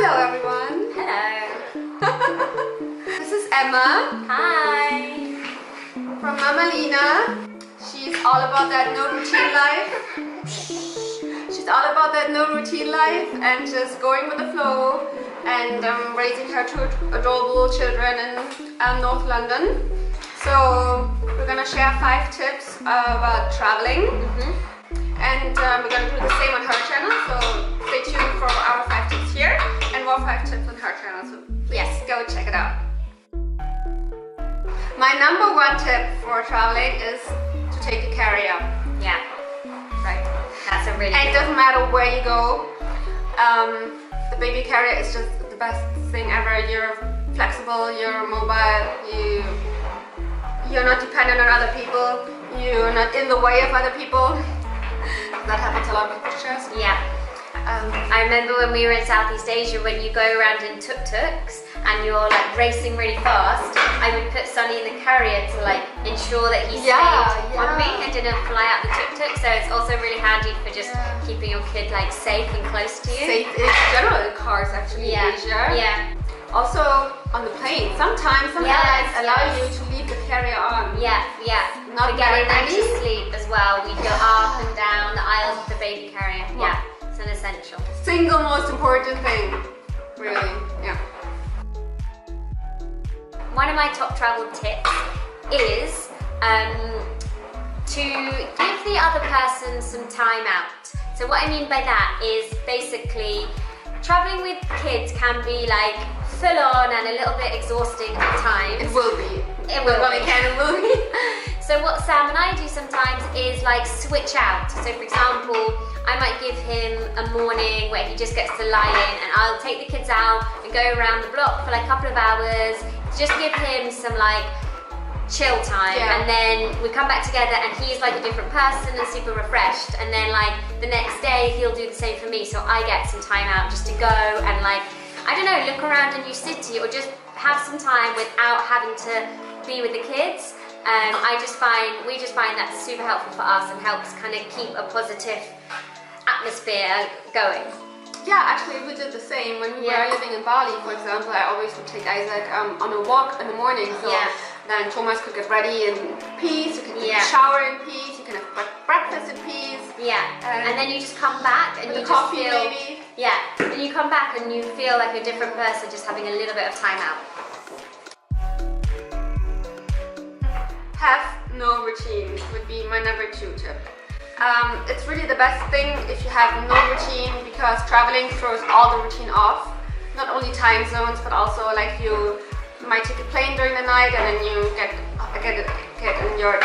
Hello everyone! Hello! This is Emma. Hi! From Mamalina. She's all about that no routine life. She's all about that no routine life and just going with the flow and raising her two adorable children in North London. So we're gonna share 5 tips about traveling. And we're going to do the same on her channel, so stay tuned for our 5 tips here and more 5 tips on her channel, so please go check it out. My number 1 tip for traveling is to take a carrier. Yeah, right. That's a really And good it doesn't matter where you go, the baby carrier is just the best thing ever. You're flexible, you're mobile, you're not dependent on other people, you're not in the way of other people. That happens a lot with pictures. Yeah. I remember when we were in Southeast Asia, when you go around in tuk-tuks and you're like racing really fast, I would put Sonny in the carrier to like ensure that he stayed on me and didn't fly out the tuk-tuk. So it's also really handy for just keeping your kid like safe and close to you. Safe in general in cars actually in Asia. Yeah. Also on the plane, sometimes some airlines allow you to leave the carrier on. Yeah. Not for getting them very to sleep as well. We go up and down the aisles of the baby carrier. Yeah, it's an essential. Single most important thing, really. Yeah. One of my top travel tips is to give the other person some time out. So what I mean by that is basically traveling with kids can be like full on and a little bit exhausting at times. It will be. It will be. It will be. So what Sam and I do sometimes is like switch out. So for example, I might give him a morning where he just gets to lie in and I'll take the kids out and go around the block for like a couple of hours, just give him some like chill time, and then we come back together and he's like a different person and super refreshed, and then like the next day he'll do the same for me, so I get some time out just to go and like, I don't know, look around a new city or just have some time without having to be with the kids. We just find that super helpful for us and helps kind of keep a positive atmosphere going. Yeah, actually we did the same. When we were living in Bali, for example, I always would take Isaac on a walk in the morning, so then Thomas could get ready in peace, you can take a shower in peace, you can have breakfast in peace. And then you just come back and you just feel, maybe. and you come back and you feel like a different person just having a little bit of time out. Have no routine would be my number 2 tip. It's really the best thing if you have no routine, because traveling throws all the routine off. Not only time zones, but also like you might take a plane during the night and then you get in your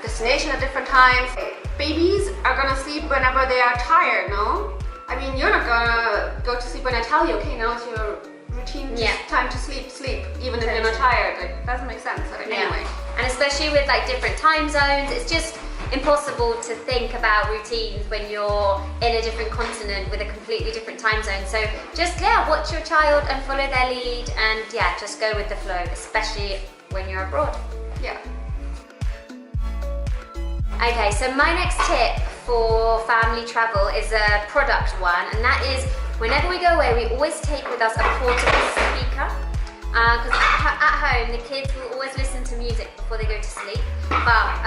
destination at different times. Babies are gonna sleep whenever they are tired, no? I mean, you're not gonna go to sleep when I tell you, okay, now it's your routine, time to sleep, even if you're not tired. Like, it doesn't make sense, anyway. And especially with like different time zones, it's just impossible to think about routines when you're in a different continent with a completely different time zone. So just watch your child and follow their lead, and just go with the flow, especially when you're abroad. Okay, so my next tip for family travel is a product one, and that is whenever we go away, we always take with us a portable speaker. Because at home, the kids will always listen to music before they go to sleep. But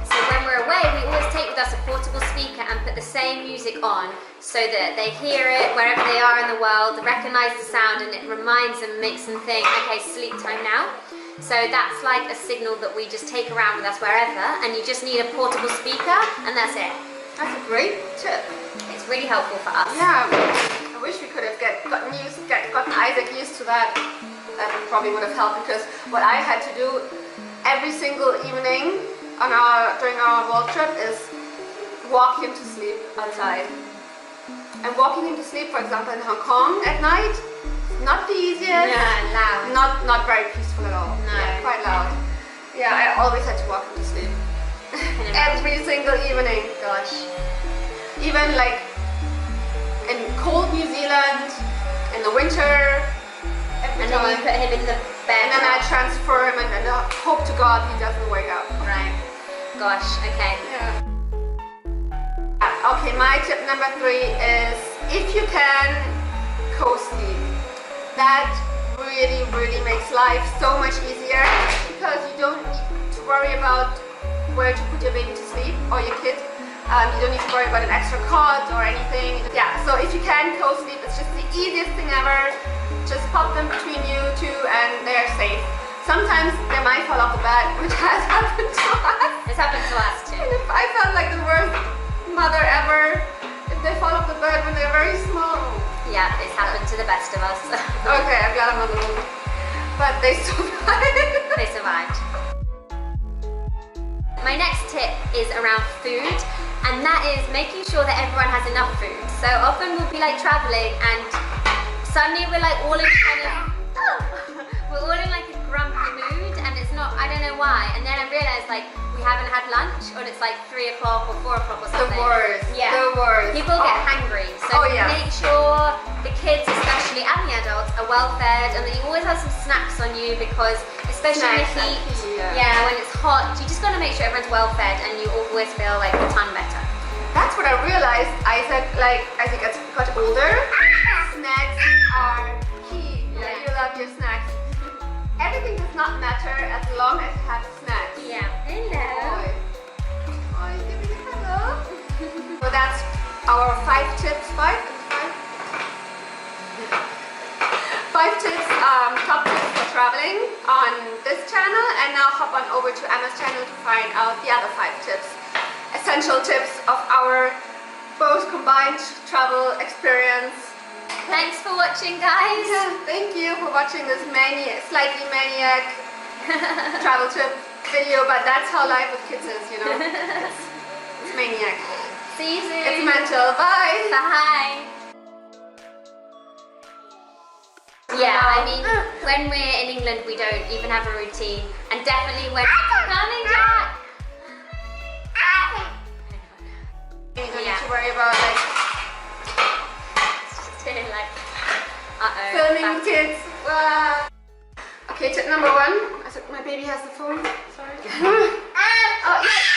so when we're away, we always take with us a portable speaker and put the same music on so that they hear it wherever they are in the world, recognize the sound, and it reminds them, makes them think, okay, sleep time now. So that's like a signal that we just take around with us wherever, and you just need a portable speaker, and that's it. That's a great tip. It's really helpful for us. Yeah, I wish we could have gotten Isaac used to that. That probably would have helped, because what I had to do every single evening during our world trip is walk him to sleep outside. And walking him to sleep, for example, in Hong Kong at night, not the easiest. Loud. Not very peaceful at all. No. Quite loud. Yeah, I always had to walk him to sleep. Every single evening. Gosh. Even like in cold New Zealand, in the winter, and then you put him in the bed. And then I transfer him and hope to God he doesn't wake up. Right. Gosh, okay. Okay, my tip number 3 is, if you can, co-sleep. that really makes life so much easier, because you don't need to worry about where to put your baby to sleep or your kid. You don't need to worry about an extra cot or anything. Yeah, so if you can co-sleep, it's just the easiest thing ever. Just pop them between you two and they're safe. Sometimes they might fall off the bed, which has happened to us. It's happened to us too. And if I felt like the worst mother ever if they fall off the bed when they're very small. Yeah, it's happened to the best of us. Okay, I'm glad I'm not alone. But they survived. They survived. My next tip is around food, and that is making sure that everyone has enough food. So often we'll be like traveling and suddenly we're like all in kind of, we're all in like a grumpy mood, and it's not, I don't know why. And then I realized like we haven't had lunch, or it's like 3 o'clock or 4 o'clock or something. The worst. Yeah. The worst. People get hungry. So make sure the kids especially and the adults are well fed, and that you always have some snacks on you, because especially in the heat, when it's hot, you just got to make sure everyone's well fed and you always feel like a ton better. That's what I realized. I said, like, as you got older, snacks are key. Yeah, you love your snacks. Everything does not matter as long as you have snacks. Yeah. Hello. Oh, you give me a hello. So that's our 5 tips. 5 tips, top tips for traveling on this channel, and now hop on over to Emma's channel to find out the other 5 tips. Essential tips of our both combined travel experience. Thanks for watching, guys. Yeah, thank you for watching this slightly maniac travel tip video, but that's how life with kids is, you know. It's maniac. See you soon. It's mental. Bye. Bye. Yeah, I mean, when we're in England, we don't even have a routine, and definitely when coming, Jack. You don't need to worry about like filming kids. Okay, tip number 1. I said my baby has the phone. Sorry. Oh, yeah.